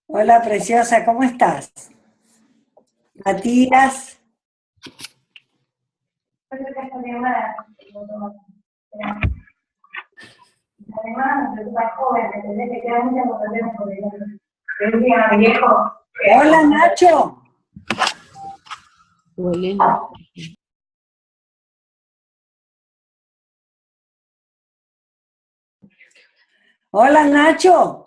Hola, preciosa, ¿cómo estás? Matías. Hola, Nacho. Hola, Nacho.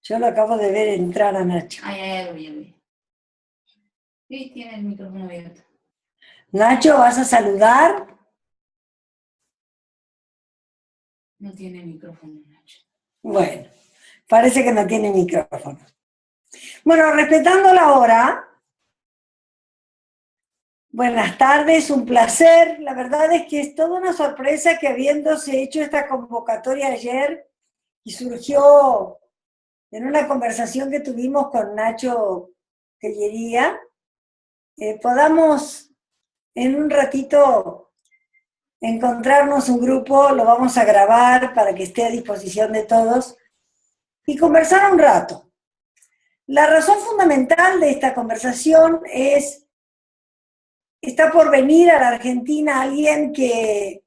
Yo lo acabo de ver entrar a Nacho. Ay. Sí, tiene el micrófono abierto. Nacho, ¿vas a saludar? No tiene micrófono, Nacho. Bueno, parece que no tiene micrófono. Bueno, respetando la hora, buenas tardes, un placer. La verdad es que es toda una sorpresa que habiéndose hecho esta convocatoria ayer y surgió en una conversación que tuvimos con Nacho Tellería, podamos en un ratito encontrarnos un grupo, lo vamos a grabar para que esté a disposición de todos y conversar un rato. La razón fundamental de esta conversación es, está por venir a la Argentina alguien que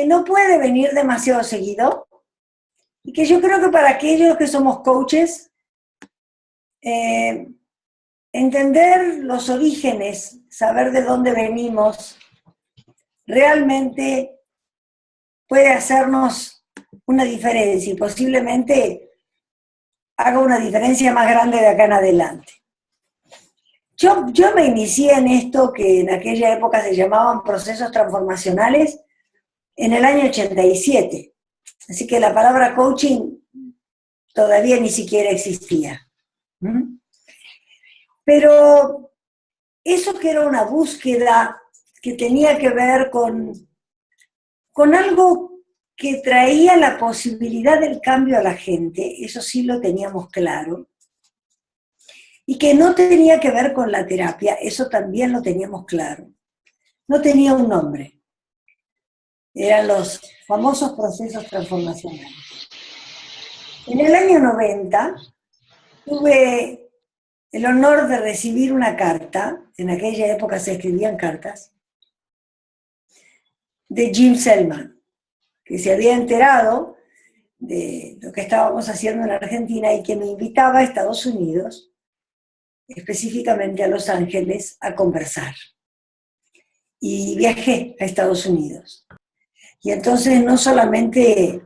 no puede venir demasiado seguido y que yo creo que para aquellos que somos coaches, entender los orígenes, saber de dónde venimos, realmente puede hacernos una diferencia y posiblemente haga una diferencia más grande de acá en adelante. Yo me inicié en esto que en aquella época se llamaban procesos transformacionales en el año 87. Así que la palabra coaching todavía ni siquiera existía. Pero eso que era una búsqueda que tenía que ver con algo que traía la posibilidad del cambio a la gente, eso sí lo teníamos claro, y que no tenía que ver con la terapia, eso también lo teníamos claro. No tenía un nombre, eran los famosos procesos transformacionales. En el año 90 tuve el honor de recibir una carta, en aquella época se escribían cartas, de Jim Selman, que se había enterado de lo que estábamos haciendo en Argentina y que me invitaba a Estados Unidos, específicamente a Los Ángeles, a conversar. Y viajé a Estados Unidos. Y entonces no solamente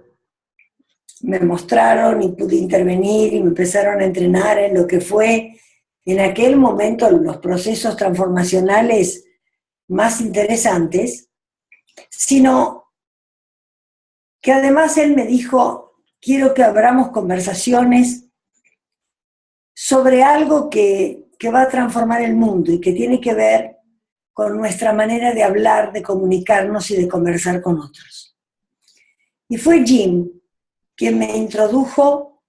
me mostraron y pude intervenir y me empezaron a entrenar en lo que fue en aquel momento los procesos transformacionales más interesantes, sino que además él me dijo, quiero que abramos conversaciones sobre algo que va a transformar el mundo y que tiene que ver con nuestra manera de hablar, de comunicarnos y de conversar con otros. Y fue Jim quien me introdujo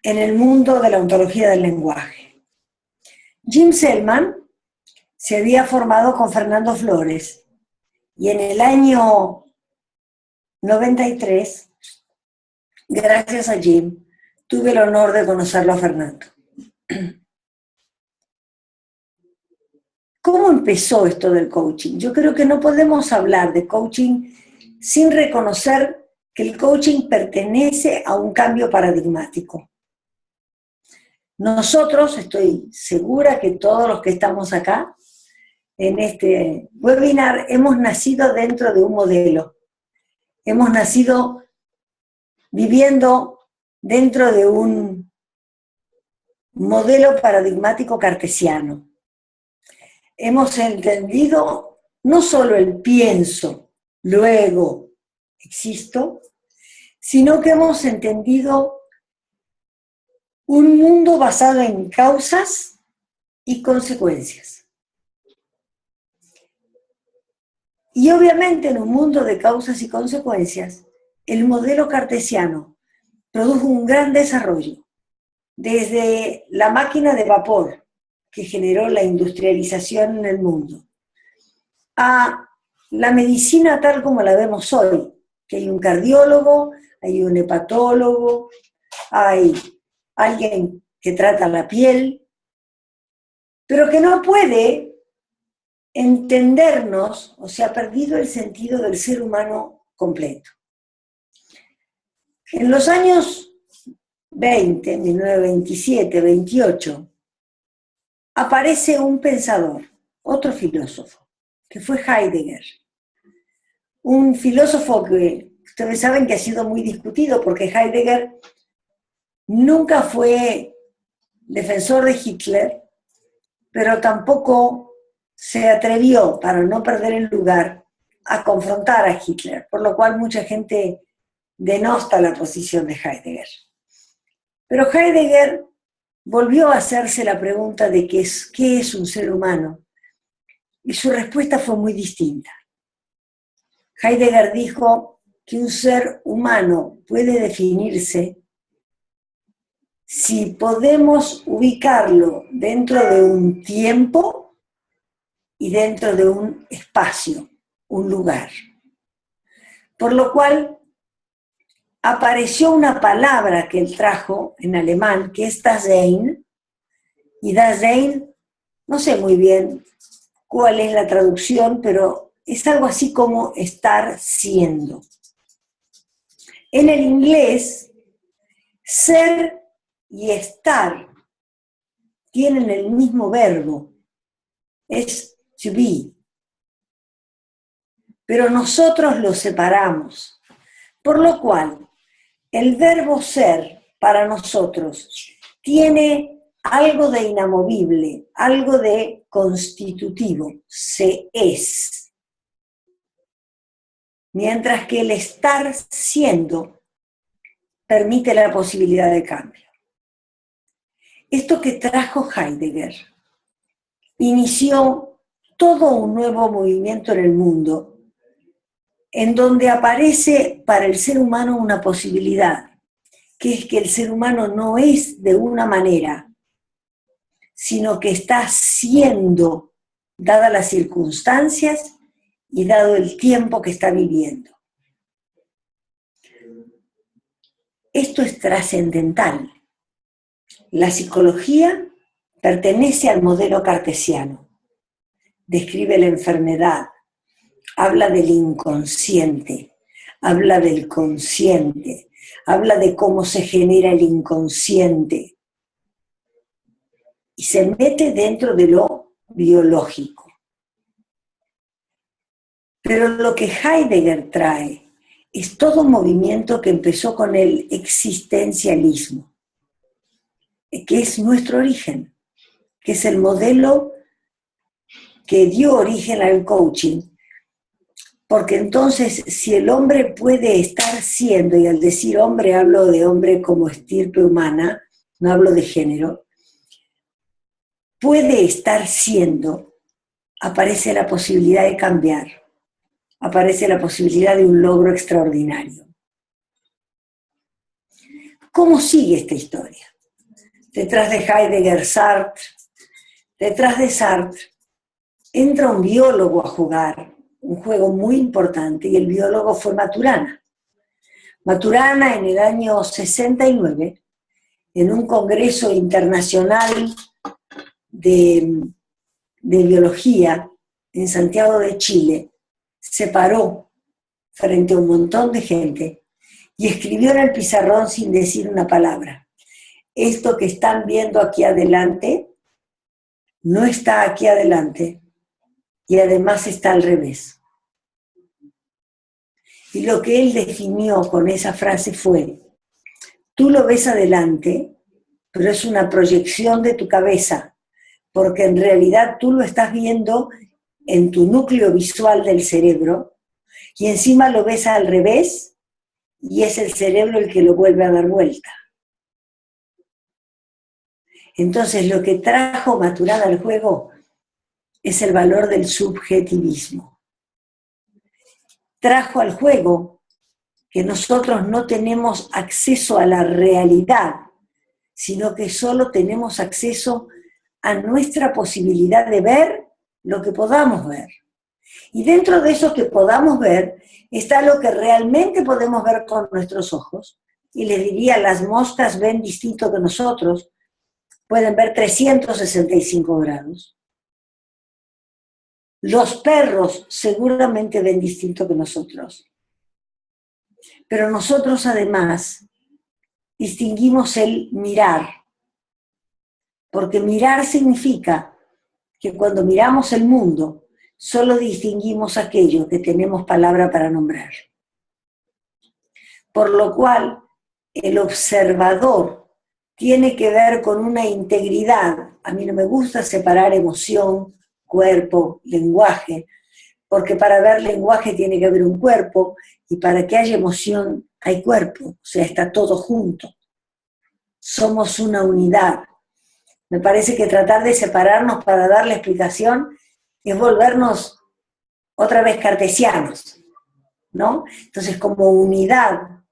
en el mundo de la ontología del lenguaje. Jim Selman se había formado con Fernando Flores y en el año 93, gracias a Jim, tuve el honor de conocerlo a Fernando. ¿Cómo empezó esto del coaching? Yo creo que no podemos hablar de coaching sin reconocer que el coaching pertenece a un cambio paradigmático. Nosotros, estoy segura que todos los que estamos acá en este webinar, hemos nacido dentro de un modelo. Hemos nacido viviendo dentro de un modelo paradigmático cartesiano. Hemos entendido no solo el pienso, luego existo, sino que hemos entendido un mundo basado en causas y consecuencias. Y obviamente en un mundo de causas y consecuencias, el modelo cartesiano produjo un gran desarrollo, desde la máquina de vapor que generó la industrialización en el mundo, a la medicina tal como la vemos hoy, que hay un cardiólogo, hay un hepatólogo, hay alguien que trata la piel, pero que no puede entendernos, o sea, ha perdido el sentido del ser humano completo. En los años 20, 1927, 28, aparece un pensador, otro filósofo, que fue Heidegger. Un filósofo que ustedes saben que ha sido muy discutido, porque Heidegger nunca fue defensor de Hitler, pero tampoco se atrevió, para no perder el lugar, a confrontar a Hitler, por lo cual mucha gente denosta la posición de Heidegger. Pero Heidegger volvió a hacerse la pregunta de qué es un ser humano, y su respuesta fue muy distinta. Heidegger dijo que un ser humano puede definirse si podemos ubicarlo dentro de un tiempo y dentro de un espacio, un lugar. Por lo cual apareció una palabra que él trajo en alemán, que es Dasein, y Dasein, no sé muy bien cuál es la traducción, pero es algo así como estar siendo. En el inglés, ser y estar tienen el mismo verbo, es to be, pero nosotros lo separamos, por lo cual el verbo ser para nosotros tiene algo de inamovible, algo de constitutivo, se es. Mientras que el estar siendo permite la posibilidad de cambio. Esto que trajo Heidegger inició todo un nuevo movimiento en el mundo, en donde aparece para el ser humano una posibilidad, que es que el ser humano no es de una manera, sino que está siendo, dadas las circunstancias y dado el tiempo que está viviendo. Esto es trascendental. La psicología pertenece al modelo cartesiano. Describe la enfermedad, habla del inconsciente, habla del consciente, habla de cómo se genera el inconsciente y se mete dentro de lo biológico. Pero lo que Heidegger trae es todo un movimiento que empezó con el existencialismo, que es nuestro origen, que es el modelo que dio origen al coaching. Porque entonces, si el hombre puede estar siendo, y al decir hombre hablo de hombre como estirpe humana, no hablo de género, puede estar siendo, aparece la posibilidad de cambiar, aparece la posibilidad de un logro extraordinario. ¿Cómo sigue esta historia? Detrás de Heidegger, Sartre, detrás de Sartre, entra un biólogo a jugar, un juego muy importante, y el biólogo fue Maturana. Maturana en el año 69, en un congreso internacional de biología en Santiago de Chile, se paró frente a un montón de gente y escribió en el pizarrón sin decir una palabra: esto que están viendo aquí adelante no está aquí adelante y además está al revés. Y lo que él definió con esa frase fue: tú lo ves adelante, pero es una proyección de tu cabeza, porque en realidad tú lo estás viendo en tu núcleo visual del cerebro, y encima lo ves al revés, y es el cerebro el que lo vuelve a dar vuelta. Entonces lo que trajo Maturana al juego es el valor del subjetivismo. Trajo al juego que nosotros no tenemos acceso a la realidad, sino que solo tenemos acceso a nuestra posibilidad de ver lo que podamos ver. Y dentro de eso que podamos ver, está lo que realmente podemos ver con nuestros ojos. Y les diría, las moscas ven distinto que nosotros, pueden ver 365 grados. Los perros seguramente ven distinto que nosotros. Pero nosotros además distinguimos el mirar, porque mirar significa que cuando miramos el mundo, solo distinguimos aquello que tenemos palabra para nombrar. Por lo cual, el observador tiene que ver con una integridad. A mí no me gusta separar emoción, cuerpo, lenguaje, porque para ver lenguaje tiene que haber un cuerpo, y para que haya emoción hay cuerpo, o sea, está todo junto. Somos una unidad. Me parece que tratar de separarnos para darle explicación es volvernos otra vez cartesianos, ¿no? Entonces, como unidad,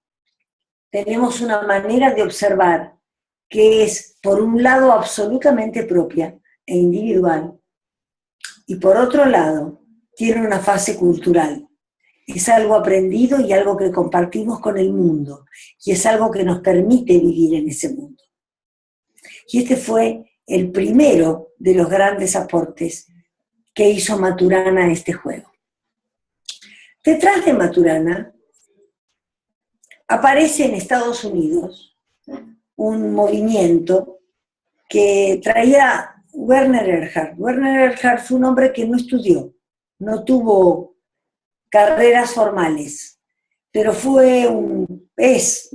tenemos una manera de observar que es, por un lado, absolutamente propia e individual, y por otro lado, tiene una fase cultural. Es algo aprendido y algo que compartimos con el mundo, y es algo que nos permite vivir en ese mundo. Y este fue el primero de los grandes aportes que hizo Maturana a este juego. Detrás de Maturana aparece en Estados Unidos un movimiento que traía Werner Erhard. Werner Erhard fue un hombre que no estudió, no tuvo carreras formales, pero es un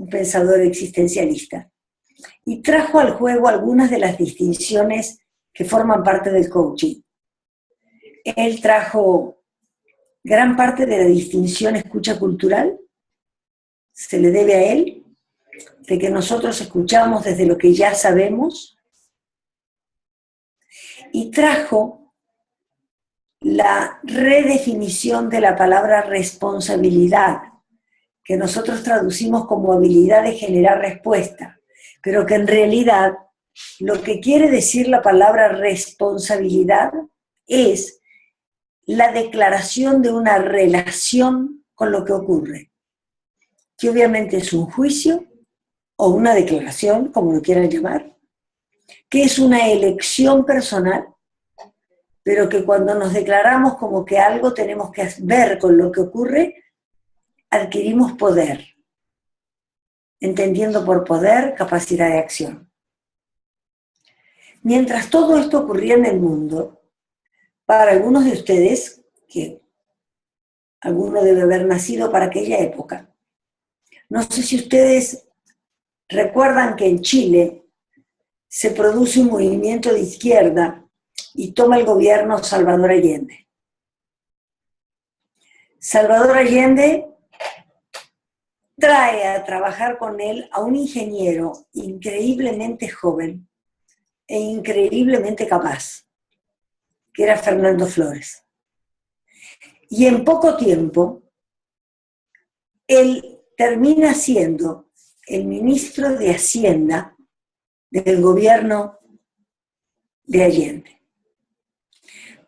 pensador existencialista. Y trajo al juego algunas de las distinciones que forman parte del coaching. Él trajo gran parte de la distinción escucha cultural, se le debe a él, de que nosotros escuchamos desde lo que ya sabemos, y trajo la redefinición de la palabra responsabilidad, que nosotros traducimos como habilidad de generar respuesta, pero que en realidad lo que quiere decir la palabra responsabilidad es la declaración de una relación con lo que ocurre, que obviamente es un juicio o una declaración, como lo quieran llamar, que es una elección personal, pero que cuando nos declaramos como que algo tenemos que ver con lo que ocurre, adquirimos poder, entendiendo por poder capacidad de acción. Mientras todo esto ocurría en el mundo, para algunos de ustedes, que alguno debe haber nacido para aquella época, no sé si ustedes recuerdan que en Chile se produce un movimiento de izquierda y toma el gobierno Salvador Allende. Salvador Allende trae a trabajar con él a un ingeniero increíblemente joven e increíblemente capaz, que era Fernando Flores. Y en poco tiempo, él termina siendo el ministro de Hacienda del gobierno de Allende.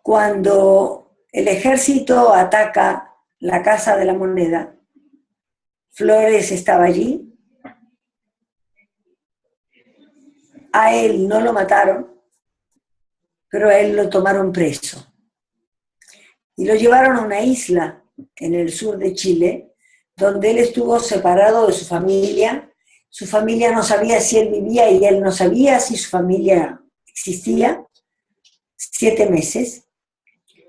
Cuando el ejército ataca la Casa de la Moneda, Flores estaba allí. A él no lo mataron, pero a él lo tomaron preso. Y lo llevaron a una isla en el sur de Chile, donde él estuvo separado de su familia. Su familia no sabía si él vivía y él no sabía si su familia existía. 7 meses.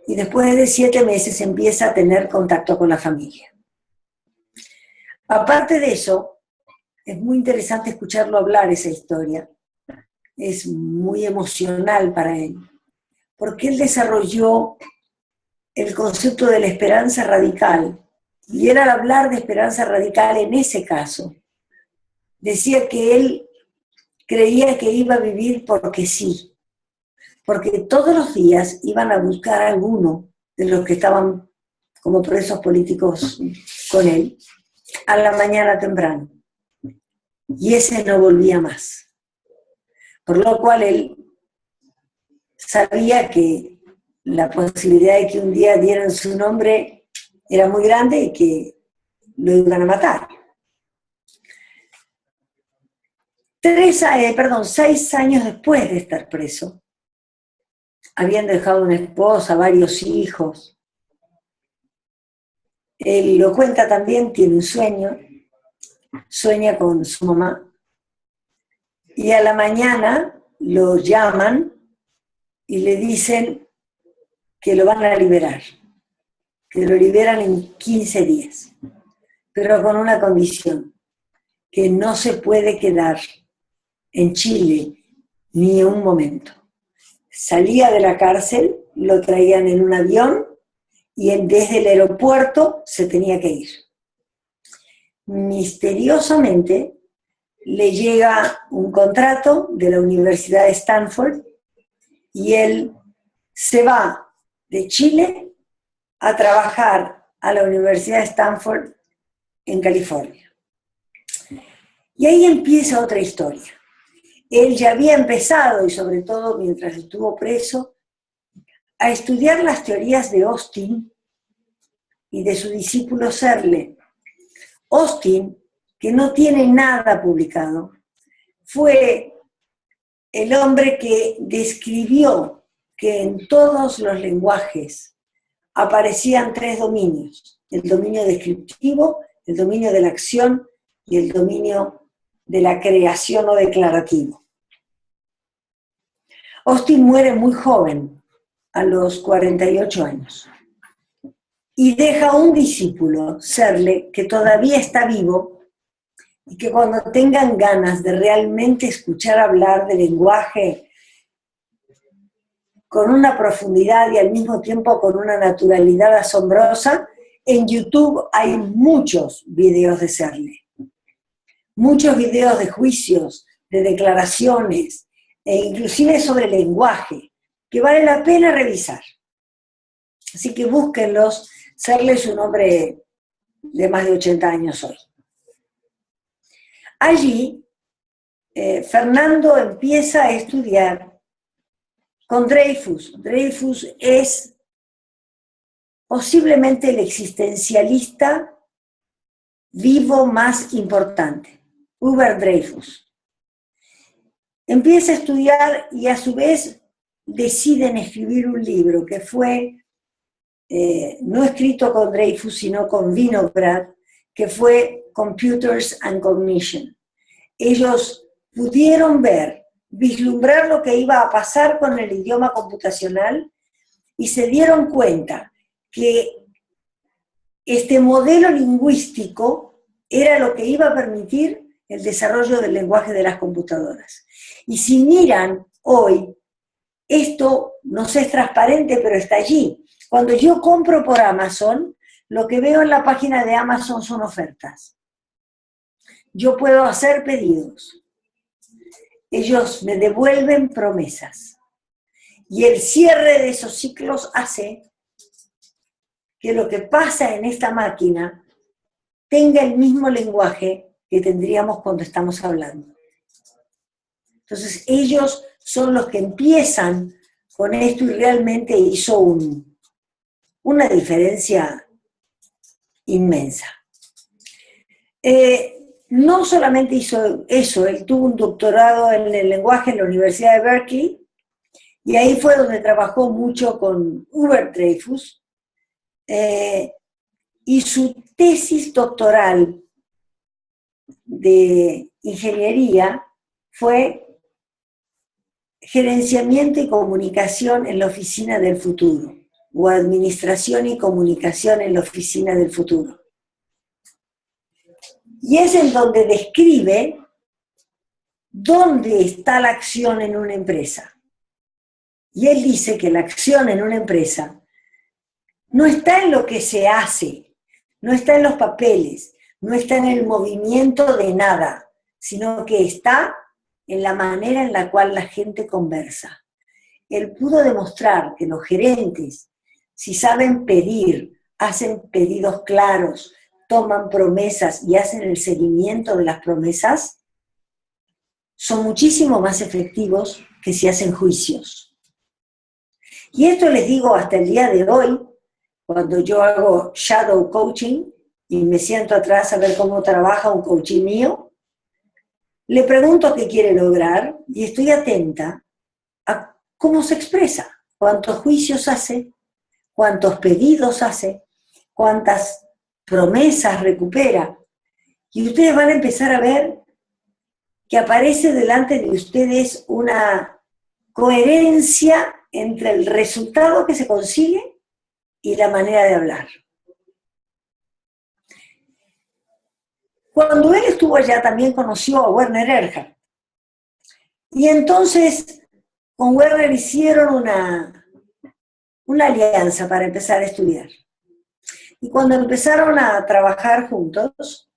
Y después de 7 meses empieza a tener contacto con la familia. Aparte de eso, es muy interesante escucharlo hablar esa historia. Es muy emocional para él, porque él desarrolló el concepto de la esperanza radical. Y él, al hablar de esperanza radical en ese caso, decía que él creía que iba a vivir porque sí, porque todos los días iban a buscar a alguno de los que estaban como presos políticos con él, a la mañana temprano. Y ese no volvía más. Por lo cual él sabía que la posibilidad de que un día dieran su nombre era muy grande y que lo iban a matar. 6 años después de estar preso, habían dejado una esposa, varios hijos. Él lo cuenta también, tiene un sueño, sueña con su mamá, y a la mañana lo llaman y le dicen que lo van a liberar, que lo liberan en 15 días, pero con una condición, que no se puede quedar en Chile ni un momento. Salía de la cárcel, lo traían en un avión y él desde el aeropuerto se tenía que ir. Misteriosamente le llega un contrato de la Universidad de Stanford y él se va de Chile a trabajar a la Universidad de Stanford en California. Y ahí empieza otra historia. Él ya había empezado, y sobre todo mientras estuvo preso, a estudiar las teorías de Austin y de su discípulo Searle. Austin, que no tiene nada publicado, fue el hombre que describió que en todos los lenguajes aparecían 3 dominios: el dominio descriptivo, el dominio de la acción y el dominio de la creación o declarativo. Austin muere muy joven, a los 48 años, y deja un discípulo, Searle, que todavía está vivo y que cuando tengan ganas de realmente escuchar hablar de lenguaje con una profundidad y al mismo tiempo con una naturalidad asombrosa, en YouTube hay muchos videos de Searle, muchos videos de juicios, de declaraciones, e inclusive sobre lenguaje, que vale la pena revisar. Así que búsquenlos. Searle es un hombre de más de 80 años hoy. Allí, Fernando empieza a estudiar con Dreyfus. Dreyfus es posiblemente el existencialista vivo más importante, Hubert Dreyfus. Empieza a estudiar y a su vez deciden escribir un libro que fue no escrito con Dreyfus, sino con Winograd, que fue Computers and Cognition. Ellos pudieron vislumbrar lo que iba a pasar con el idioma computacional y se dieron cuenta que este modelo lingüístico era lo que iba a permitir el desarrollo del lenguaje de las computadoras. Y si miran hoy, esto no es transparente, pero está allí. Cuando yo compro por Amazon, lo que veo en la página de Amazon son ofertas. Yo puedo hacer pedidos. Ellos me devuelven promesas. Y el cierre de esos ciclos hace que lo que pasa en esta máquina tenga el mismo lenguaje que tendríamos cuando estamos hablando. Entonces ellos son los que empiezan con esto y realmente hizo una diferencia inmensa. No solamente hizo eso, él tuvo un doctorado en el lenguaje en la Universidad de Berkeley, y ahí fue donde trabajó mucho con Hubert Dreyfus, y su tesis doctoral de ingeniería fue Gerenciamiento y comunicación en la oficina del futuro, o administración y comunicación en la oficina del futuro. Y es en donde describe dónde está la acción en una empresa. Y él dice que la acción en una empresa no está en lo que se hace, no está en los papeles, no está en el movimiento de nada, sino que está en la manera en la cual la gente conversa. Él pudo demostrar que los gerentes, si saben pedir, hacen pedidos claros, toman promesas y hacen el seguimiento de las promesas, son muchísimo más efectivos que si hacen juicios. Y esto les digo hasta el día de hoy, cuando yo hago shadow coaching y me siento atrás a ver cómo trabaja un coaching mío, le pregunto qué quiere lograr y estoy atenta a cómo se expresa, cuántos juicios hace, cuántos pedidos hace, cuántas promesas recupera. Y ustedes van a empezar a ver que aparece delante de ustedes una coherencia entre el resultado que se consigue y la manera de hablar. Cuando él estuvo allá también conoció a Werner Erhard. Y entonces con Werner hicieron una alianza para empezar a estudiar. Y cuando empezaron a trabajar juntos,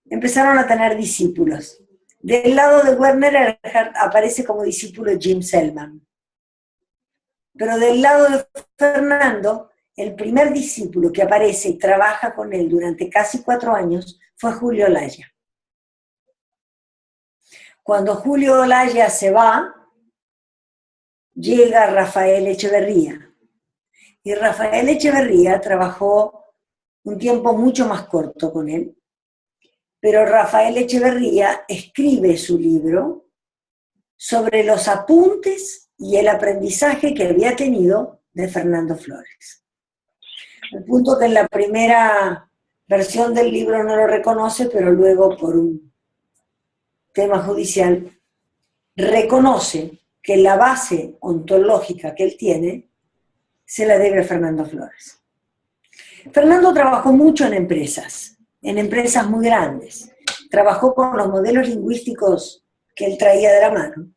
empezaron a tener discípulos. Del lado de Werner Erhard aparece como discípulo Jim Selman. Pero del lado de Fernando, el primer discípulo que aparece y trabaja con él durante casi 4 años fue Julio Olaya. Cuando Julio Olaya se va, llega Rafael Echeverría. Y Rafael Echeverría trabajó un tiempo mucho más corto con él, pero Rafael Echeverría escribe su libro sobre los apuntes y el aprendizaje que había tenido de Fernando Flores. El punto que en la primera versión del libro no lo reconoce, pero luego por un tema judicial reconoce que la base ontológica que él tiene se la debe a Fernando Flores. Fernando trabajó mucho en empresas muy grandes. Trabajó con los modelos lingüísticos que él traía de la mano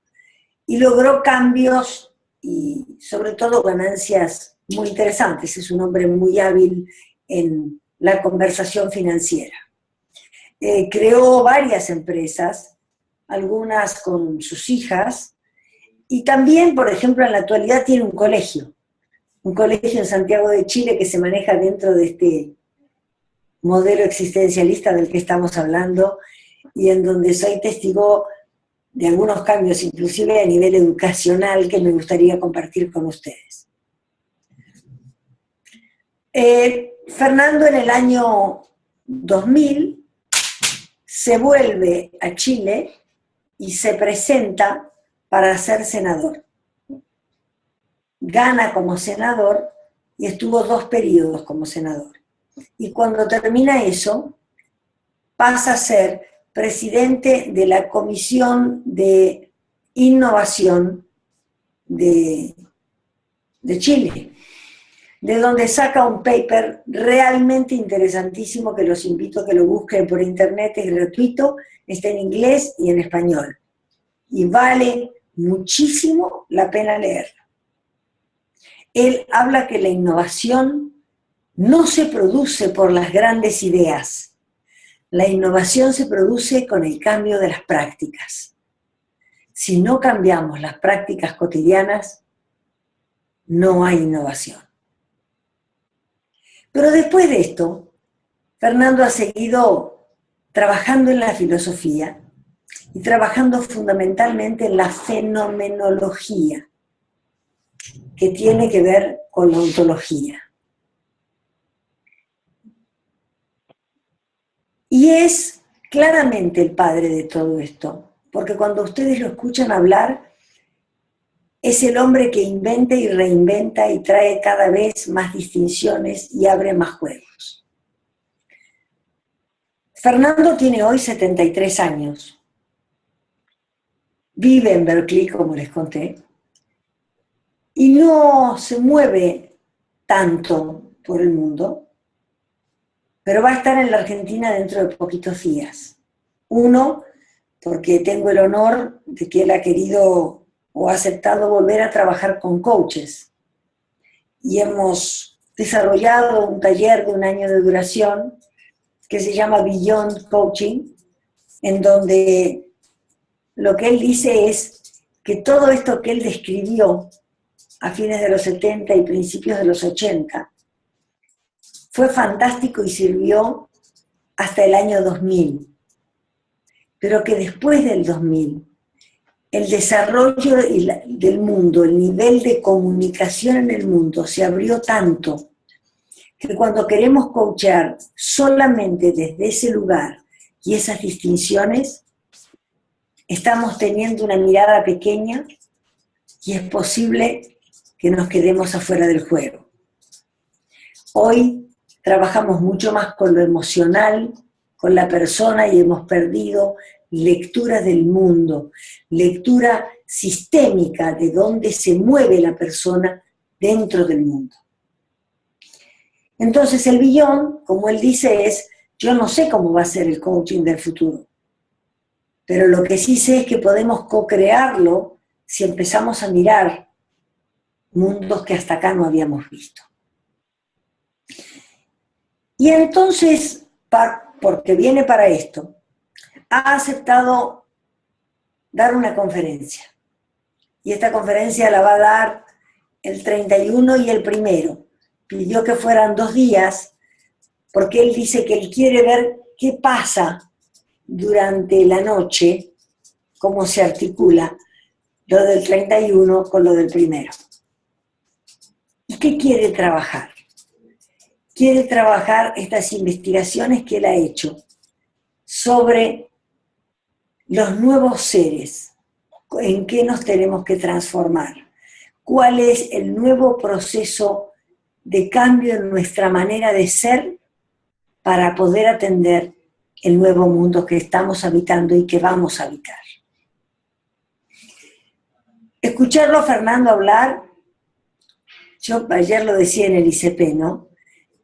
y logró cambios y sobre todo ganancias muy interesantes. Es un hombre muy hábil en la conversación financiera. Creó varias empresas, algunas con sus hijas, y también, por ejemplo, en la actualidad tiene un colegio en Santiago de Chile que se maneja dentro de este modelo existencialista del que estamos hablando y en donde soy testigo de algunos cambios, inclusive a nivel educacional, que me gustaría compartir con ustedes. Fernando en el año 2000 se vuelve a Chile y se presenta para ser senador. Gana como senador y estuvo 2 periodos como senador. Y cuando termina eso, pasa a ser presidente de la Comisión de Innovación de Chile, de donde saca un paper realmente interesantísimo que los invito a que lo busquen por internet, es gratuito, está en inglés y en español. Y vale muchísimo la pena leerlo. Él habla que la innovación no se produce por las grandes ideas. La innovación se produce con el cambio de las prácticas. Si no cambiamos las prácticas cotidianas, no hay innovación. Pero después de esto, Fernando ha seguido trabajando en la filosofía y trabajando fundamentalmente en la fenomenología, que tiene que ver con la ontología. Y es claramente el padre de todo esto, porque cuando ustedes lo escuchan hablar, es el hombre que inventa y reinventa y trae cada vez más distinciones y abre más juegos. Fernando tiene hoy 73 años. Vive en Berkeley, como les conté, y no se mueve tanto por el mundo, pero va a estar en la Argentina dentro de poquitos días. Uno, porque tengo el honor de que él ha querido o ha aceptado volver a trabajar con coaches. Y hemos desarrollado un taller de 1 año de duración que se llama Beyond Coaching, en donde lo que él dice es que todo esto que él describió a fines de los 70 y principios de los 80 fue fantástico y sirvió hasta el año 2000. Pero que después del 2000, el desarrollo del mundo, el nivel de comunicación en el mundo se abrió tanto que cuando queremos coachar solamente desde ese lugar y esas distinciones, estamos teniendo una mirada pequeña y es posible que nos quedemos afuera del juego. Hoy trabajamos mucho más con lo emocional, con la persona, y hemos perdido lectura del mundo, lectura sistémica de dónde se mueve la persona dentro del mundo. Entonces el Beyond, como él dice, es, yo no sé cómo va a ser el coaching del futuro, pero lo que sí sé es que podemos co-crearlo si empezamos a mirar mundos que hasta acá no habíamos visto. Y entonces, porque viene para esto, ha aceptado dar una conferencia. Y esta conferencia la va a dar el 31 y el 1. Pidió que fueran 2 días, porque él dice que él quiere ver qué pasa durante la noche, cómo se articula lo del 31 con lo del 1. ¿Y qué quiere trabajar? Quiere trabajar estas investigaciones que él ha hecho sobre los nuevos seres, en qué nos tenemos que transformar, cuál es el nuevo proceso de cambio en nuestra manera de ser para poder atender el nuevo mundo que estamos habitando y que vamos a habitar. Escucharlo a Fernando hablar, yo ayer lo decía en el ICP, ¿no?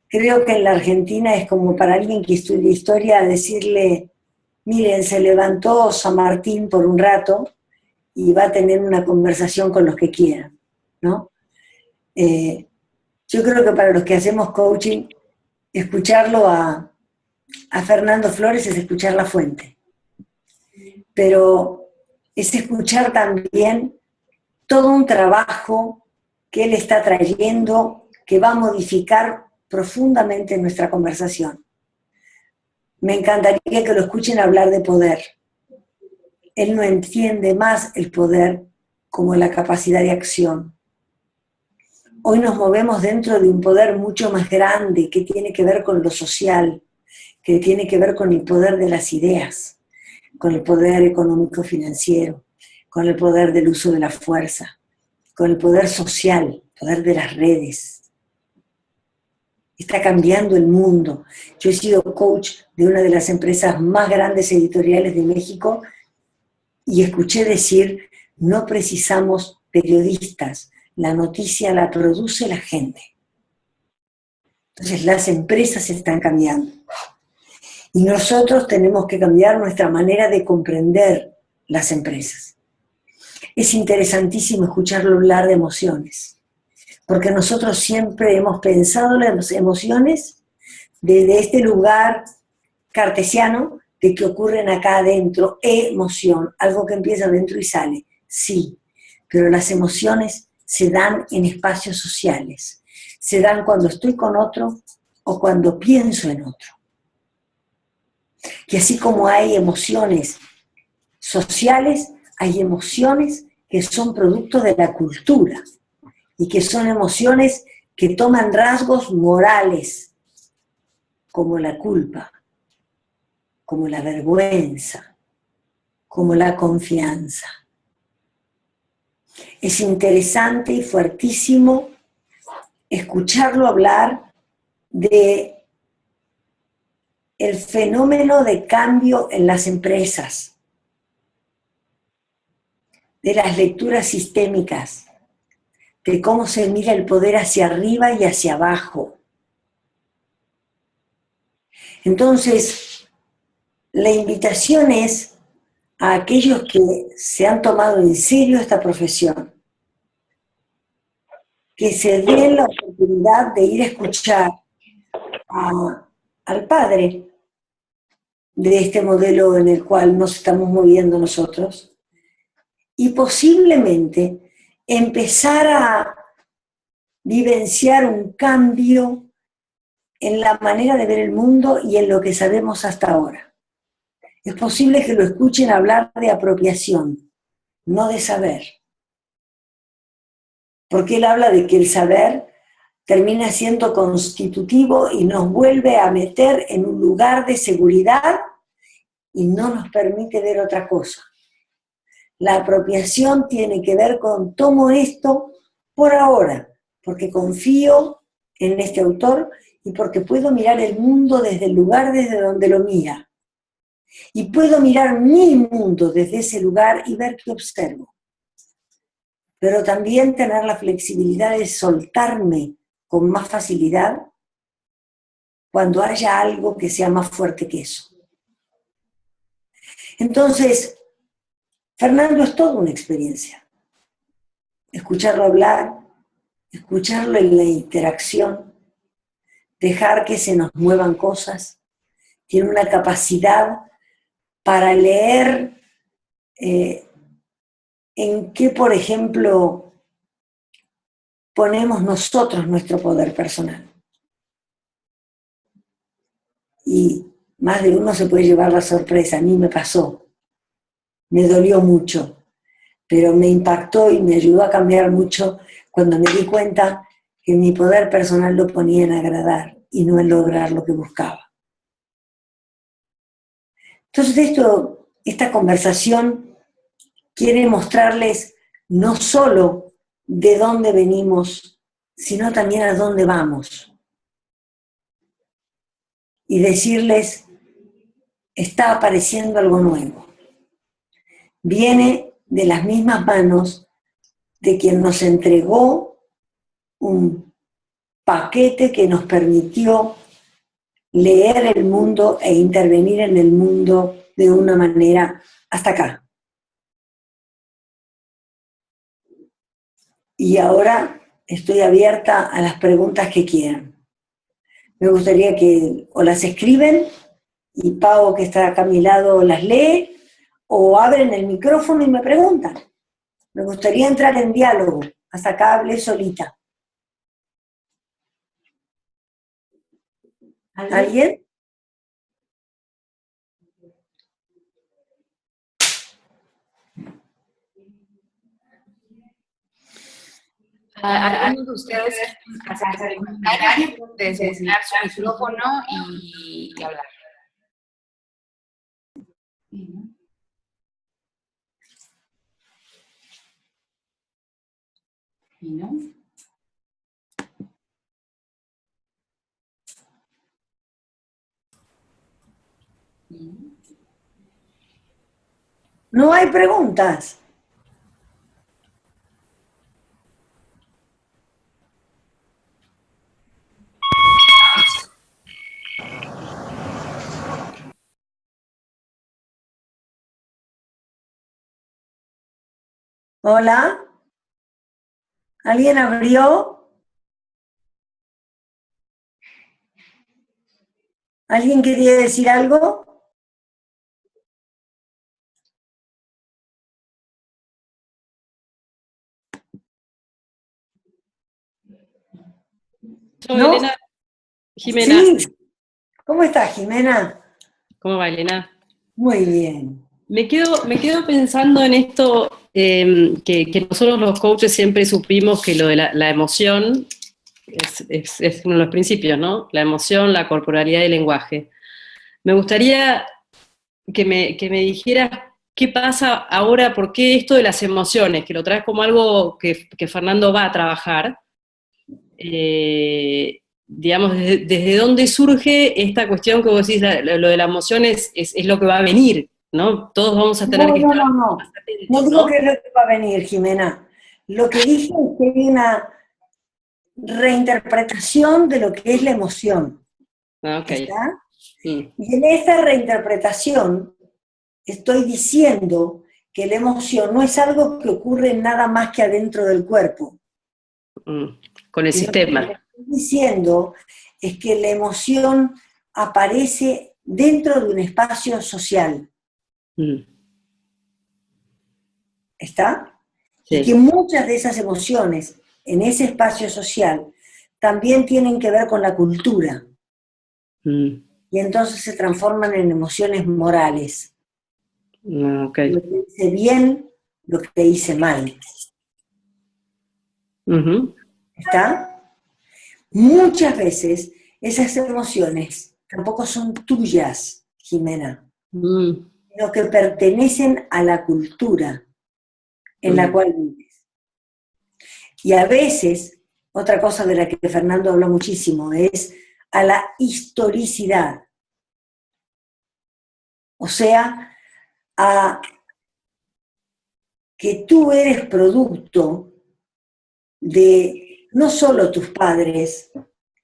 Creo que en la Argentina es como para alguien que estudia historia decirle, miren, se levantó San Martín por un rato y va a tener una conversación con los que quieran, ¿no? Yo creo que para los que hacemos coaching, escucharlo a Fernando Flores es escuchar la fuente. Pero es escuchar también todo un trabajo que él está trayendo, que va a modificar profundamente nuestra conversación. Me encantaría que lo escuchen hablar de poder. Él no entiende más el poder como la capacidad de acción. Hoy nos movemos dentro de un poder mucho más grande que tiene que ver con lo social, que tiene que ver con el poder de las ideas, con el poder económico-financiero, con el poder del uso de la fuerza, con el poder social, el poder de las redes. Está cambiando el mundo. Yo he sido coach de una de las empresas más grandes editoriales de México y escuché decir, no precisamos periodistas, la noticia la produce la gente. Entonces las empresas están cambiando. Y nosotros tenemos que cambiar nuestra manera de comprender las empresas. Es interesantísimo escucharlo hablar de emociones, porque nosotros siempre hemos pensado las emociones desde este lugar cartesiano de que ocurren acá adentro, emoción, algo que empieza adentro y sale, sí, pero las emociones se dan en espacios sociales, se dan cuando estoy con otro o cuando pienso en otro. Y así como hay emociones sociales, hay emociones que son producto de la cultura y que son emociones que toman rasgos morales, como la culpa, como la vergüenza, como la confianza. Es interesante y fuertísimo escucharlo hablar de el fenómeno de cambio en las empresas, de las lecturas sistémicas, de cómo se mira el poder hacia arriba y hacia abajo. Entonces, la invitación es a aquellos que se han tomado en serio esta profesión, que se den la oportunidad de ir a escuchar al padre de este modelo en el cual nos estamos moviendo nosotros, y posiblemente empezar a vivenciar un cambio en la manera de ver el mundo y en lo que sabemos hasta ahora. Es posible que lo escuchen hablar de apropiación, no de saber. Porque él habla de que el saber termina siendo constitutivo y nos vuelve a meter en un lugar de seguridad y no nos permite ver otra cosa. La apropiación tiene que ver con tomo esto por ahora, porque confío en este autor y porque puedo mirar el mundo desde el lugar desde donde lo mira. Y puedo mirar mi mundo desde ese lugar y ver qué observo. Pero también tener la flexibilidad de soltarme con más facilidad cuando haya algo que sea más fuerte que eso. Entonces, Fernando es toda una experiencia. Escucharlo hablar, escucharlo en la interacción, dejar que se nos muevan cosas. Tiene una capacidad para leer en qué, por ejemplo, ponemos nosotros nuestro poder personal. Y más de uno se puede llevar la sorpresa. A mí me pasó, me dolió mucho, pero me impactó y me ayudó a cambiar mucho cuando me di cuenta que mi poder personal lo ponía en agradar y no en lograr lo que buscaba. Entonces esta conversación quiere mostrarles no solo de dónde venimos, sino también a dónde vamos. Y decirles, está apareciendo algo nuevo. Viene de las mismas manos de quien nos entregó un paquete que nos permitió leer el mundo e intervenir en el mundo de una manera hasta acá. Y ahora estoy abierta a las preguntas que quieran. Me gustaría que o las escriben y Pau, que está acá a mi lado, las lee, o abren el micrófono y me preguntan. Me gustaría entrar en diálogo. Hasta acá hablé solita. ¿Alguien? Algunos de ustedes hacer comentarios, designar su micrófono y hablar. ¿Y no? No hay preguntas. Hola. ¿Alguien abrió? ¿Alguien quería decir algo? ¿No? Elena, Jimena. Sí. ¿Cómo estás, Jimena? ¿Cómo va, Elena? Muy bien. Me quedo pensando en esto que nosotros los coaches siempre supimos que lo de la emoción es uno de los principios, ¿no? La emoción, la corporalidad y el lenguaje. Me gustaría que me dijeras qué pasa ahora, por qué esto de las emociones, que lo traes como algo que Fernando va a trabajar, digamos, desde dónde surge esta cuestión que vos decís, lo de la emoción es lo que va a venir, ¿no? Todos vamos a tener que estar más atentos, No digo que es lo que va a venir, Jimena. Lo que dije es que hay una reinterpretación de lo que es la emoción. Okay. ¿Está? Sí. Y en esta reinterpretación estoy diciendo que la emoción no es algo que ocurre nada más que adentro del cuerpo. Con el sistema. Lo que estoy diciendo es que la emoción aparece dentro de un espacio social. ¿Está? Sí. Y que muchas de esas emociones en ese espacio social también tienen que ver con la cultura. Y entonces se transforman en emociones morales. Okay. Lo que dice bien lo que hice mal. ¿Está? Muchas veces esas emociones tampoco son tuyas, Jimena, sino que pertenecen a la cultura en la cual vives. Y a veces, otra cosa de la que Fernando habló muchísimo, es a la historicidad. O sea, a que tú eres producto de no solo tus padres,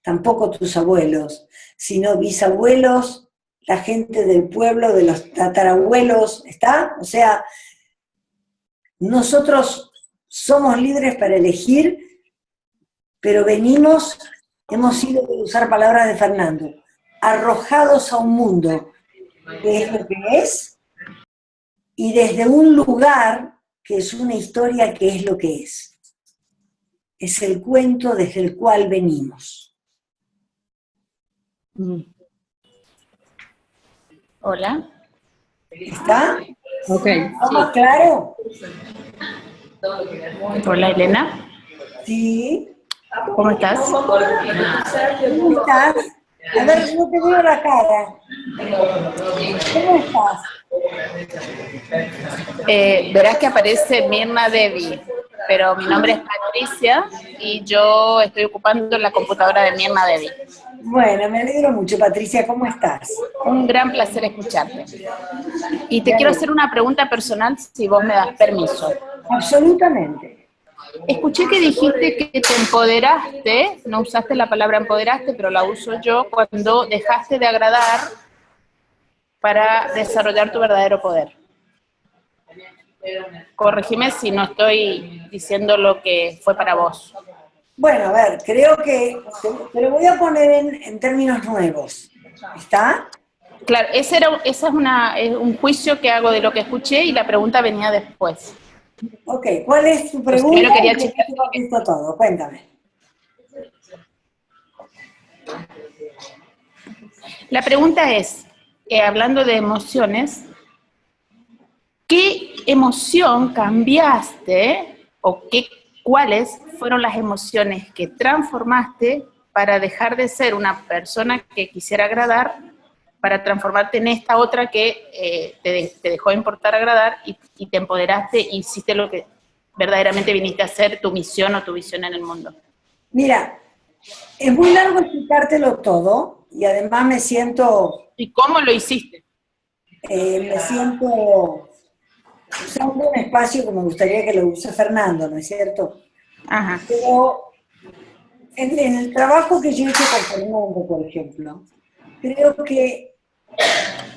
tampoco tus abuelos, sino bisabuelos, la gente del pueblo, de los tatarabuelos, ¿está? O sea, nosotros somos libres para elegir, pero hemos sido, por usar palabras de Fernando, arrojados a un mundo que es lo que es, y desde un lugar que es una historia que es lo que es. Es el cuento desde el cual venimos. Hola. ¿Está? Ok. ¿Estamos claro? Hola, Elena. Sí. ¿Cómo estás? ¿Cómo estás? A ver, no te veo la cara. ¿Cómo estás? Verás que aparece Mirna Devi, pero mi nombre es Patricia y yo estoy ocupando la computadora de Mirna Devi. Bueno, me alegro mucho, Patricia. ¿Cómo estás? Un gran placer escucharte. Y te quiero hacer una pregunta personal, si vos me das permiso. Absolutamente. Escuché que dijiste que te empoderaste, no usaste la palabra empoderaste, pero la uso yo, cuando dejaste de agradar para desarrollar tu verdadero poder. Corregime si no estoy diciendo lo que fue para vos. Bueno, a ver, creo que te lo voy a poner en términos nuevos. ¿Está? Claro, ese es un juicio que hago de lo que escuché y la pregunta venía después. Ok, ¿cuál es tu pregunta? Primero quería checar. Te contesto todo, cuéntame. La pregunta es, hablando de emociones, ¿qué emoción cambiaste o cuáles fueron las emociones que transformaste para dejar de ser una persona que quisiera agradar, para transformarte en esta otra que te dejó de importar agradar y te empoderaste y hiciste lo que verdaderamente viniste a hacer, tu misión o tu visión en el mundo? Mira, es muy largo explicártelo todo y además me siento... ¿Y cómo lo hiciste? Me siento usando un espacio que me gustaría que lo use Fernando, ¿no es cierto? Ajá. Pero en el trabajo que yo he hecho con Fernando, por ejemplo, creo que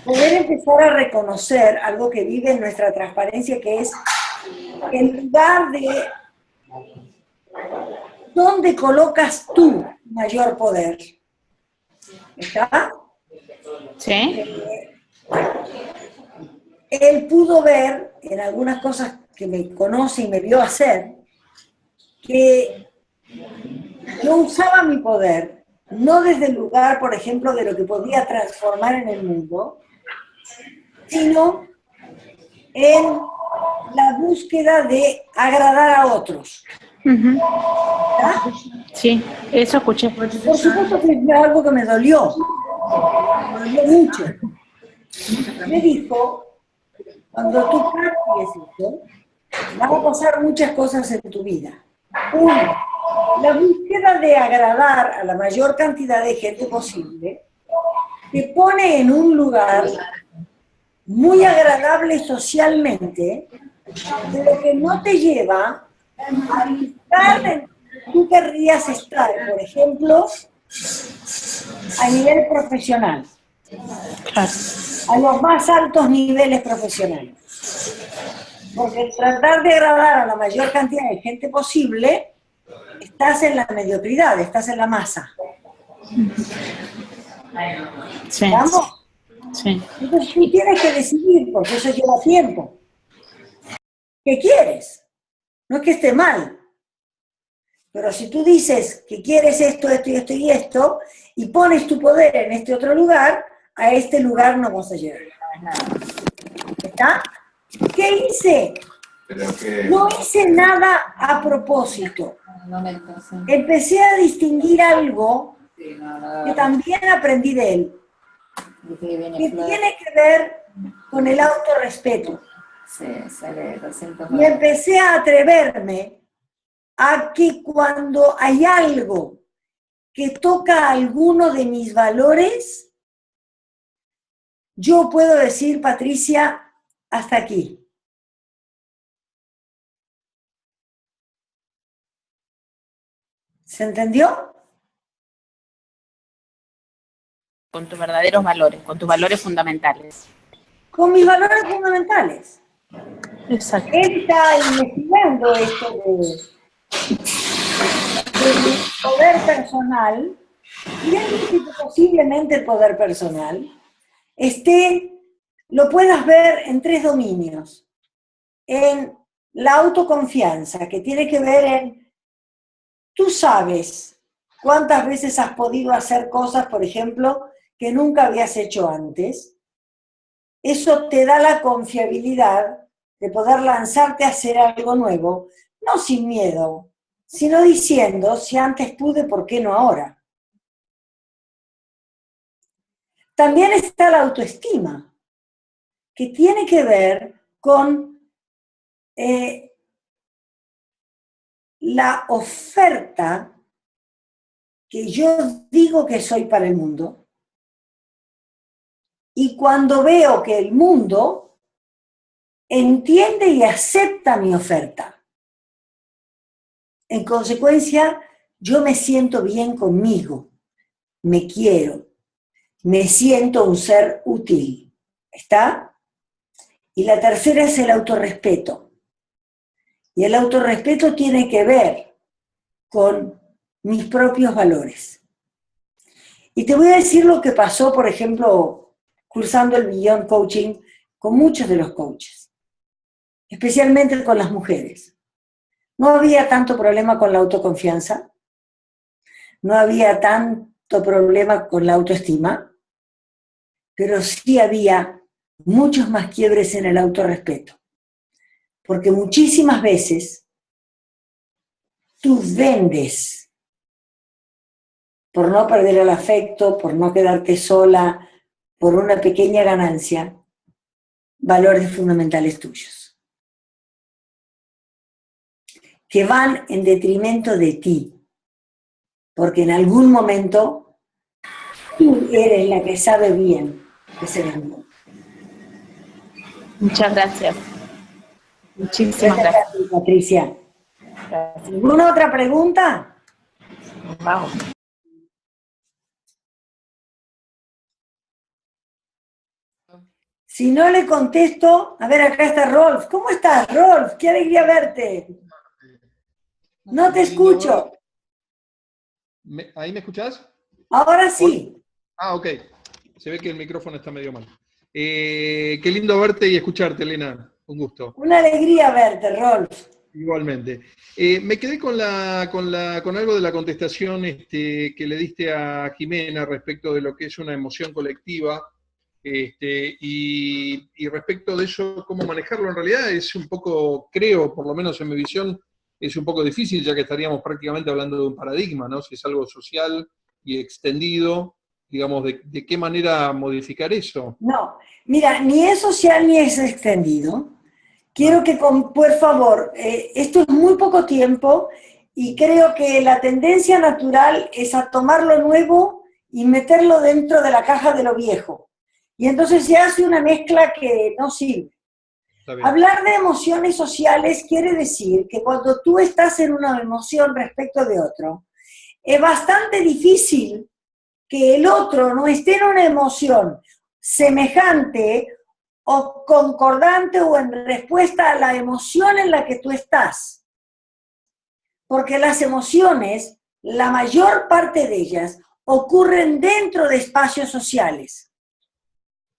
poder empezar a reconocer algo que vive en nuestra transparencia, que es el lugar de dónde colocas tú mayor poder. ¿Está? ¿Sí? Él pudo ver en algunas cosas que me conoce y me vio hacer, que yo usaba mi poder, no desde el lugar, por ejemplo, de lo que podía transformar en el mundo, sino en la búsqueda de agradar a otros. ¿Está? Sí, eso escuché. Por supuesto que es algo que me dolió mucho. Me dijo, cuando tú cambies eso, van a pasar muchas cosas en tu vida. Uno, la búsqueda de agradar a la mayor cantidad de gente posible te pone en un lugar muy agradable socialmente, pero que no te lleva a estar en tú querrías estar, por ejemplo, a nivel profesional, a los más altos niveles profesionales. Porque tratar de agradar a la mayor cantidad de gente posible, estás en la mediocridad, estás en la masa. Sí. ¿Vamos? Sí. Entonces tú tienes que decidir, porque eso lleva tiempo. ¿Qué quieres? No es que esté mal. Pero si tú dices que quieres esto, esto y esto y esto, y pones tu poder en este otro lugar, a este lugar no vas a llegar. ¿Está? ¿Qué hice? No hice nada a propósito. Momento, sí. Empecé a distinguir algo Sí, no, que también aprendí de él, dice que viene que Flor. tiene que ver con el autorrespeto. Sí, sale 200 Y empecé a atreverme a que cuando hay algo que toca alguno de mis valores, yo puedo decir, Patricia, hasta aquí. ¿Se entendió? Con tus verdaderos valores, con tus valores fundamentales. Con mis valores fundamentales. Exacto. Él está investigando esto del poder personal, y él dice que posiblemente el poder personal lo puedas ver en 3 dominios. En la autoconfianza, que tiene que ver en, tú sabes cuántas veces has podido hacer cosas, por ejemplo, que nunca habías hecho antes. Eso te da la confiabilidad de poder lanzarte a hacer algo nuevo, no sin miedo, sino diciendo, si antes pude, ¿por qué no ahora? También está la autoestima, que tiene que ver con la oferta que yo digo que soy para el mundo, y cuando veo que el mundo entiende y acepta mi oferta. En consecuencia, yo me siento bien conmigo, me quiero, me siento un ser útil. ¿Está? Y la tercera es el autorrespeto. Y el autorrespeto tiene que ver con mis propios valores. Y te voy a decir lo que pasó, por ejemplo, cursando el Beyond Coaching con muchos de los coaches, especialmente con las mujeres. No había tanto problema con la autoconfianza, no había tanto problema con la autoestima, pero sí había muchos más quiebres en el autorrespeto. Porque muchísimas veces tú vendes, por no perder el afecto, por no quedarte sola, por una pequeña ganancia, valores fundamentales tuyos, que van en detrimento de ti, porque en algún momento tú eres la que sabe bien que se vendió. Muchas gracias. Muchísimas gracias. Gracias, Patricia. Gracias. ¿Alguna otra pregunta? Vamos. Si no le contesto, a ver, acá está Rolf. ¿Cómo estás, Rolf? Qué alegría verte. No te escucho. ¿Ahí me escuchás? Ahora sí. Ah, ok. Se ve que el micrófono está medio mal. Qué lindo verte y escucharte, Elena. Un gusto. Una alegría verte, Rolf. Igualmente. Me quedé con algo de la contestación que le diste a Jimena respecto de lo que es una emoción colectiva. Y respecto de eso, cómo manejarlo, en realidad es un poco, creo, por lo menos en mi visión, es un poco difícil, ya que estaríamos prácticamente hablando de un paradigma, ¿no? Si es algo social y extendido, digamos, ¿de qué manera modificar eso? No, mira, ni es social ni es extendido. Quiero que, por favor, esto es muy poco tiempo y creo que la tendencia natural es a tomar lo nuevo y meterlo dentro de la caja de lo viejo. Y entonces se hace una mezcla que no sirve. Hablar de emociones sociales quiere decir que cuando tú estás en una emoción respecto de otro, es bastante difícil que el otro no esté en una emoción semejante o concordante o en respuesta a la emoción en la que tú estás. Porque las emociones, la mayor parte de ellas, ocurren dentro de espacios sociales.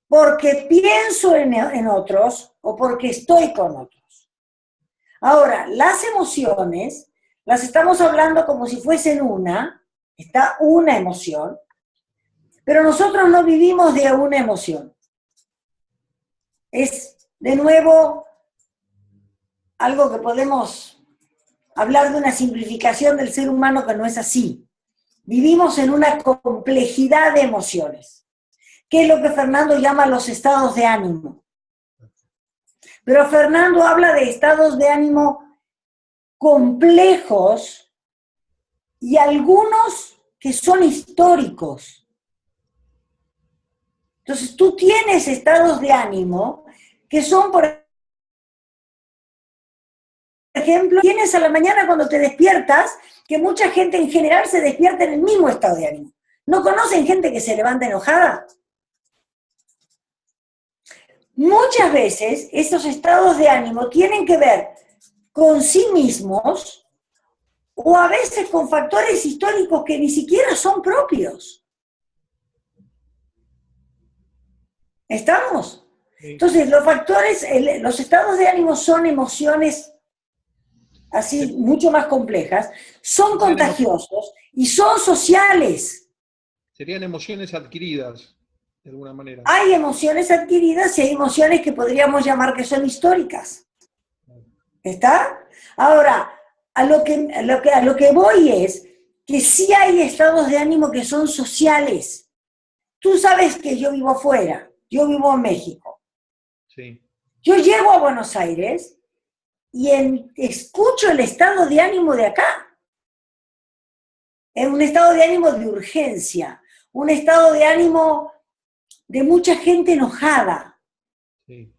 Porque pienso en otros o porque estoy con otros. Ahora, las emociones las estamos hablando como si fuesen está una emoción, pero nosotros no vivimos de una emoción. Es, de nuevo, algo que podemos hablar de una simplificación del ser humano que no es así. Vivimos en una complejidad de emociones, que es lo que Fernando llama los estados de ánimo. Pero Fernando habla de estados de ánimo complejos y algunos que son históricos. Entonces tú tienes estados de ánimo que son, por ejemplo, tienes a la mañana cuando te despiertas, que mucha gente en general se despierta en el mismo estado de ánimo. ¿No conocen gente que se levanta enojada? Muchas veces estos estados de ánimo tienen que ver con sí mismos o a veces con factores históricos que ni siquiera son propios. ¿Estamos? Sí. Entonces, los estados de ánimo son emociones así mucho más complejas, son contagiosos y son sociales. Serían emociones adquiridas, de alguna manera. Hay emociones adquiridas y hay emociones que podríamos llamar que son históricas. ¿Está? Ahora, a lo que voy es que sí hay estados de ánimo que son sociales. Tú sabes que yo vivo afuera, yo vivo en México. Sí. Yo llego a Buenos Aires y escucho el estado de ánimo de acá. Es un estado de ánimo de urgencia, un estado de ánimo de mucha gente enojada. Sí.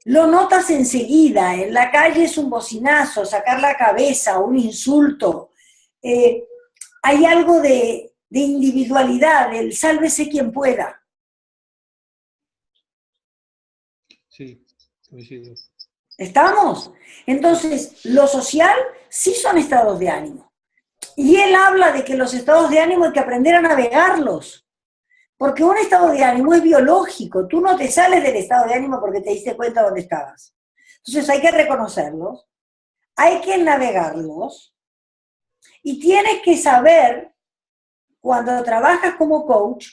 Lo notas enseguida, en la calle es un bocinazo, sacar la cabeza, un insulto. Hay algo de individualidad, el sálvese quien pueda. Sí, coincido. ¿Estamos? Entonces, lo social sí son estados de ánimo. Y él habla de que los estados de ánimo hay que aprender a navegarlos. Porque un estado de ánimo es biológico. Tú no te sales del estado de ánimo porque te diste cuenta dónde estabas. Entonces hay que reconocerlos, hay que navegarlos, y tienes que saber, cuando trabajas como coach,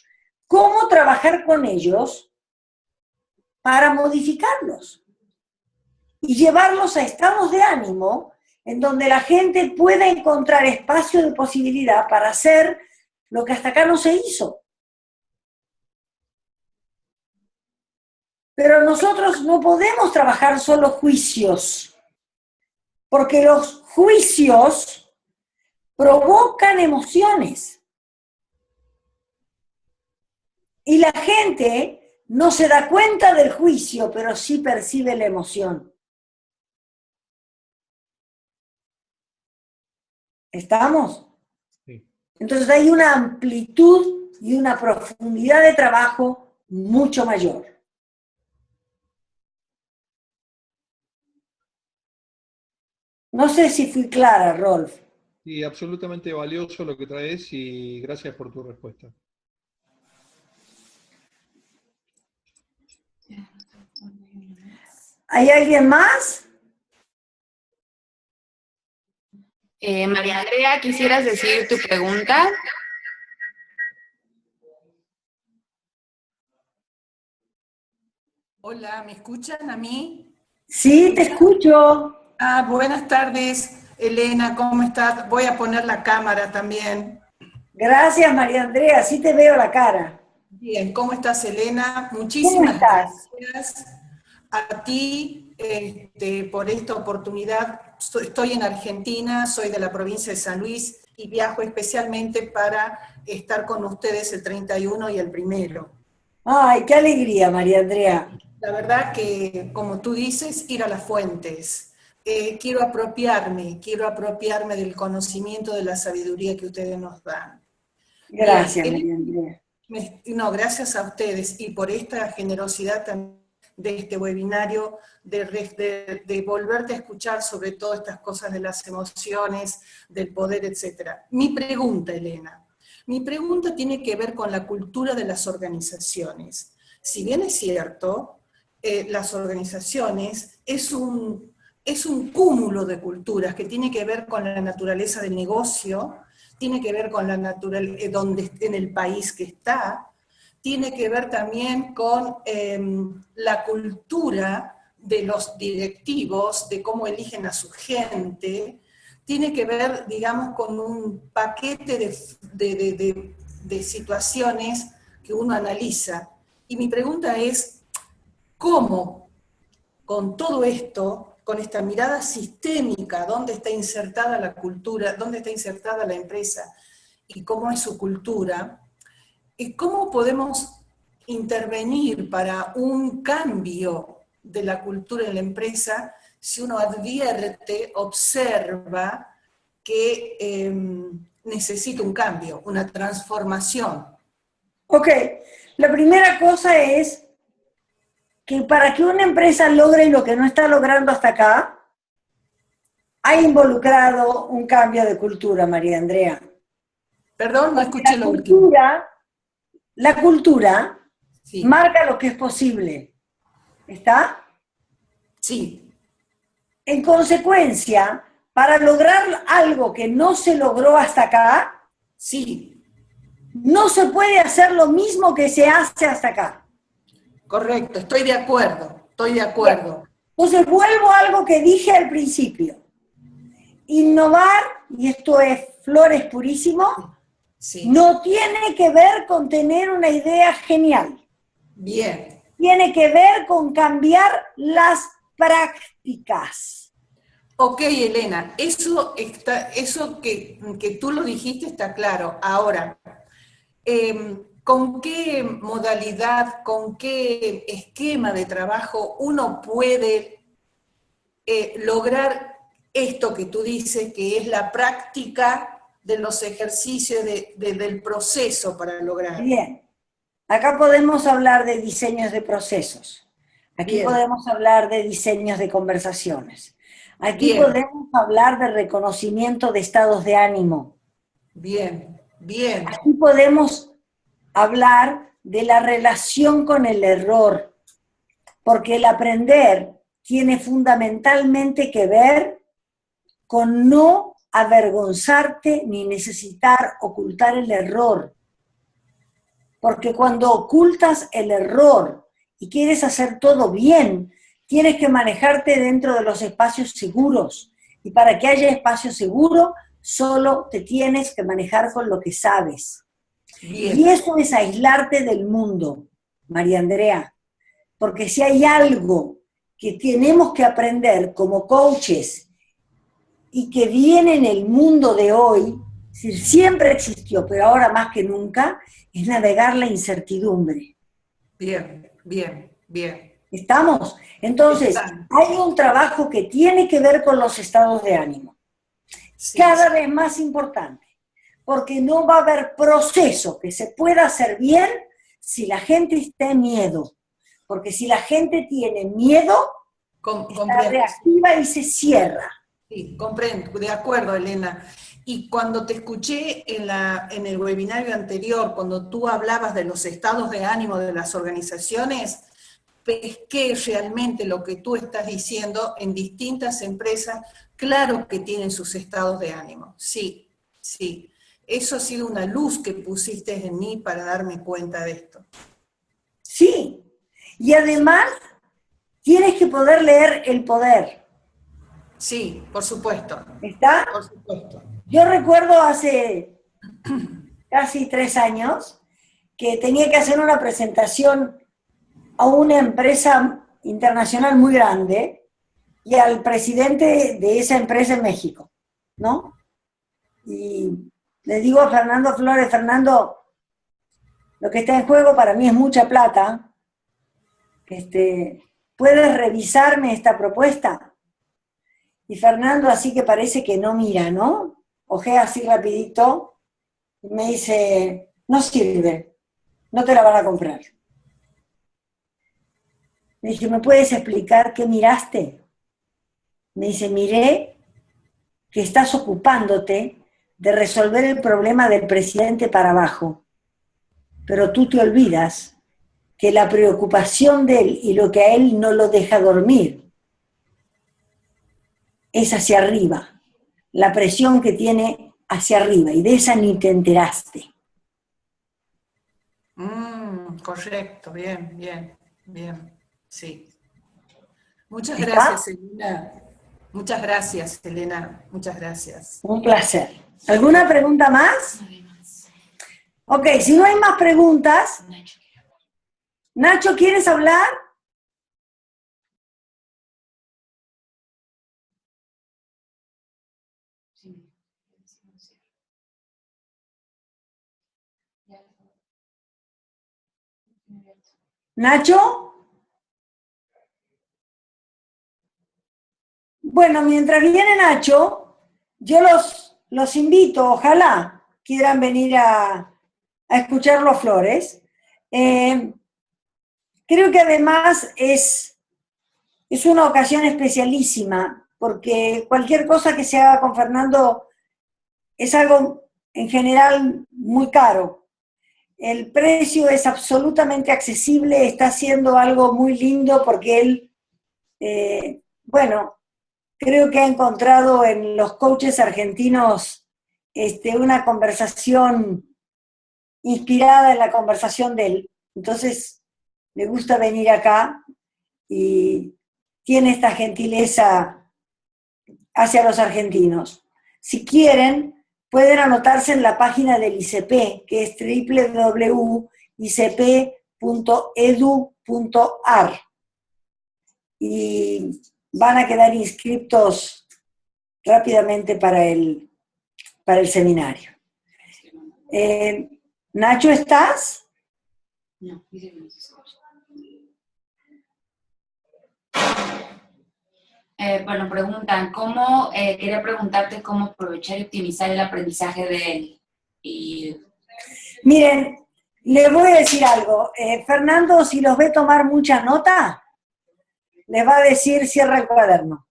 cómo trabajar con ellos para modificarlos. Y llevarlos a estados de ánimo en donde la gente pueda encontrar espacio de posibilidad para hacer lo que hasta acá no se hizo. Pero nosotros no podemos trabajar solo juicios, porque los juicios provocan emociones. Y la gente no se da cuenta del juicio, pero sí percibe la emoción. ¿Estamos? Sí. Entonces hay una amplitud y una profundidad de trabajo mucho mayor. No sé si fui clara, Rolf. Y absolutamente valioso lo que traes y gracias por tu respuesta. ¿Hay alguien más? María Andrea, ¿quisieras decir tu pregunta? Hola, ¿me escuchan a mí? Sí, te escucho. Buenas tardes, Elena, ¿cómo estás? Voy a poner la cámara también. Gracias, María Andrea, sí te veo la cara. Bien, ¿cómo estás, Elena? ¿Cómo Muchísimas estás? gracias a ti por esta oportunidad. Estoy en Argentina, soy de la provincia de San Luis y viajo especialmente para estar con ustedes el 31 y el 1. Ay, qué alegría, María Andrea. La verdad que, como tú dices, ir a las fuentes. Quiero apropiarme del conocimiento, de la sabiduría que ustedes nos dan. Gracias, Bien, María Andrea. no, gracias a ustedes y por esta generosidad también de este webinario, de volverte a escuchar sobre todas estas cosas de las emociones, del poder, etc. Mi pregunta, Elena, tiene que ver con la cultura de las organizaciones. Si bien es cierto, las organizaciones es un cúmulo de culturas que tiene que ver con la naturaleza del negocio, tiene que ver con la naturaleza en el país que está, tiene que ver también con la cultura de los directivos, de cómo eligen a su gente, tiene que ver, digamos, con un paquete de situaciones que uno analiza. Y mi pregunta es, ¿cómo con todo esto, con esta mirada sistémica, dónde está insertada la cultura, dónde está insertada la empresa y cómo es su cultura, y cómo podemos intervenir para un cambio de la cultura en la empresa si uno advierte, observa que necesita un cambio, una transformación? Ok, la primera cosa es que para que una empresa logre lo que no está logrando hasta acá, ha involucrado un cambio de cultura, María Andrea. Perdón, no escuché lo último. La cultura Sí. marca lo que es posible. ¿Está? Sí. En consecuencia, para lograr algo que no se logró hasta acá, Sí. no se puede hacer lo mismo que se hace hasta acá. Correcto, estoy de acuerdo, estoy de acuerdo. Entonces vuelvo a algo que dije al principio. Innovar, y esto es flores purísimo, Sí. no tiene que ver con tener una idea genial. Bien. Tiene que ver con cambiar las prácticas. Ok, Elena, eso que tú lo dijiste está claro. Ahora, ¿con qué modalidad, con qué esquema de trabajo uno puede lograr esto que tú dices, que es la práctica de los ejercicios del proceso para lograr? Bien, acá podemos hablar de diseños de procesos. Aquí Bien. podemos hablar de diseños de conversaciones. Aquí Bien. podemos hablar de reconocimiento de estados de ánimo. Bien, bien. Aquí podemos hablar de la relación con el error, porque el aprender tiene fundamentalmente que ver con no avergonzarte ni necesitar ocultar el error. Porque cuando ocultas el error y quieres hacer todo bien, tienes que manejarte dentro de los espacios seguros. Y para que haya espacio seguro, solo te tienes que manejar con lo que sabes. Bien. Y eso es aislarte del mundo, María Andrea. Porque si hay algo que tenemos que aprender como coaches y que viene en el mundo de hoy, siempre existió, pero ahora más que nunca, es navegar la incertidumbre. Bien, bien, bien. ¿Estamos? Entonces, hay un trabajo que tiene que ver con los estados de ánimo. Sí, Cada sí. vez más importante, porque no va a haber proceso que se pueda hacer bien si la gente está en miedo. Porque si la gente tiene miedo, está Comprendo. reactiva y se cierra. Sí, comprendo, de acuerdo, Elena. Y cuando te escuché en el webinario anterior, cuando tú hablabas de los estados de ánimo de las organizaciones, pesqué realmente lo que tú estás diciendo en distintas empresas, claro que tienen sus estados de ánimo, sí, sí. Eso ha sido una luz que pusiste en mí para darme cuenta de esto. Sí, y además tienes que poder leer el poder. Sí, por supuesto. ¿Está? Por supuesto. Yo recuerdo hace casi 3 años que tenía que hacer una presentación a una empresa internacional muy grande y al presidente de esa empresa en México, ¿no? Y le digo a Fernando Flores, Fernando, lo que está en juego para mí es mucha plata. ¿Puedes revisarme esta propuesta? Y Fernando así que parece que no mira, ¿no? Ojea así rapidito y me dice, no sirve, no te la van a comprar. Le dije, ¿me puedes explicar qué miraste? Me dice, miré que estás ocupándote de resolver el problema del presidente para abajo, pero tú te olvidas que la preocupación de él y lo que a él no lo deja dormir es hacia arriba, la presión que tiene hacia arriba, y de esa ni te enteraste. Correcto, bien, bien, bien, sí. Muchas ¿Está? gracias, Elena. Muchas gracias, Elena. Muchas gracias. Un placer. ¿Alguna pregunta más? Ok, si no hay más preguntas, Nacho, ¿quieres hablar? ¿Nacho? Bueno, mientras viene Nacho, yo los invito, ojalá quieran venir a escuchar los Flores. Creo que además es una ocasión especialísima, porque cualquier cosa que se haga con Fernando es algo en general muy caro. El precio es absolutamente accesible, está haciendo algo muy lindo porque él, bueno, creo que ha encontrado en los coaches argentinos una conversación inspirada en la conversación de él. Entonces, le gusta venir acá y tiene esta gentileza hacia los argentinos. Si quieren, pueden anotarse en la página del ICP, que es www.icp.edu.ar. Y van a quedar inscriptos rápidamente para el seminario. Nacho, ¿estás? No, dice que no se escucha. Bueno, preguntan, quería preguntarte cómo aprovechar y optimizar el aprendizaje de él. Miren, les voy a decir algo. Fernando, si los ve tomar mucha nota, les va a decir cierra el cuaderno.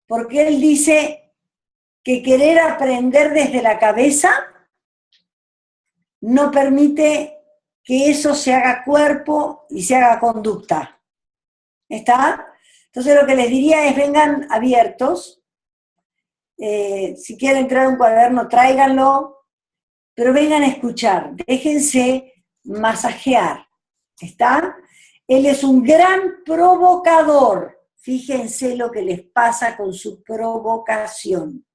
Porque él dice que querer aprender desde la cabeza no permite que eso se haga cuerpo y se haga conducta. ¿Está? Entonces lo que les diría es vengan abiertos. Si quieren traer un cuaderno, tráiganlo, pero vengan a escuchar, déjense masajear. ¿Está? Él es un gran provocador. Fíjense lo que les pasa con su provocación.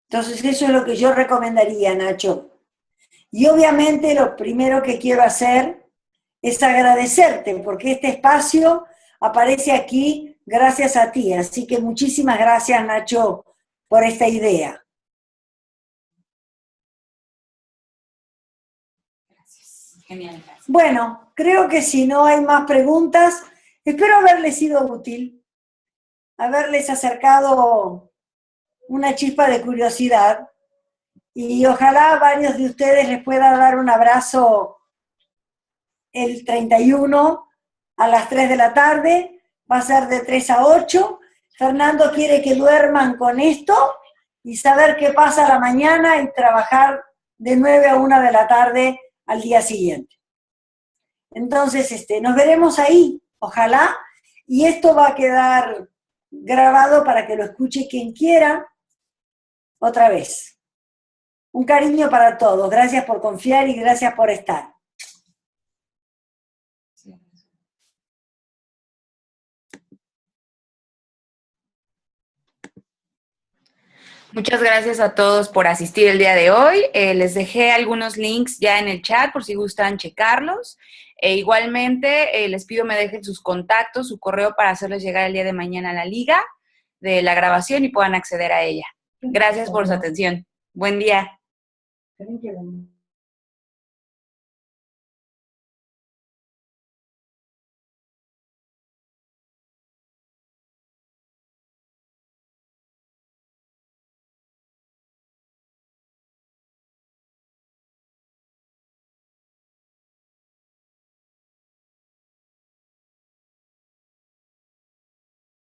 Entonces eso es lo que yo recomendaría, Nacho. Y obviamente lo primero que quiero hacer es agradecerte, porque este espacio aparece aquí gracias a ti. Así que muchísimas gracias, Nacho, por esta idea. Gracias. Genial. Gracias. Bueno, creo que si no hay más preguntas, espero haberles sido útil, haberles acercado una chispa de curiosidad y ojalá varios de ustedes les pueda dar un abrazo el 31 a las 3 de la tarde, va a ser de 3 a 8. Fernando quiere que duerman con esto y saber qué pasa a la mañana y trabajar de 9 a 1 de la tarde al día siguiente. Entonces, nos veremos ahí, ojalá, y esto va a quedar grabado para que lo escuche quien quiera otra vez. Un cariño para todos, gracias por confiar y gracias por estar. Muchas gracias a todos por asistir el día de hoy. Les dejé algunos links ya en el chat por si gustan checarlos. Igualmente, les pido me dejen sus contactos, su correo para hacerles llegar el día de mañana a la liga de la grabación y puedan acceder a ella. Gracias por su atención. Buen día.